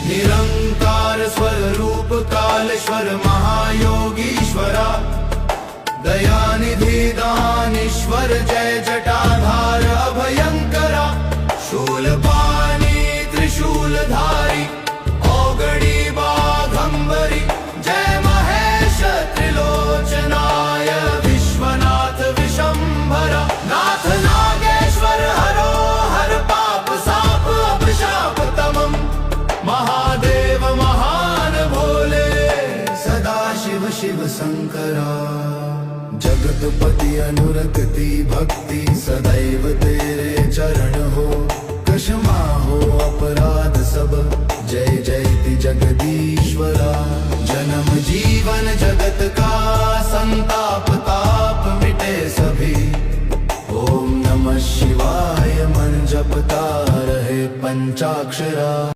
निरंकार स्वरूप कालेश्वर महायोगीश्वरा, दयानिधि दानीश्वर जय जटाधार अभयंकरा, शूलपाणी त्रिशूलधारी औगडी बाघंबरी, जय महेश त्रिलोचनाय विश्वनाथ विशंभरा, नाथ नागेश्वर हरो हर पाप साप अभिशाप तमम, महादेव महान भोले सदा शिव शिव शंकरा, जगतपति अनुरक्ति भक्ति सदैव तेरे चरण हो, क्षमा हो अपराध सब जय जयति जगदीश्वरा, जन्म जीवन जगत का संताप ताप मिटे सभी, ओम नमः शिवाय मन जपता रहे पंचाक्षरा।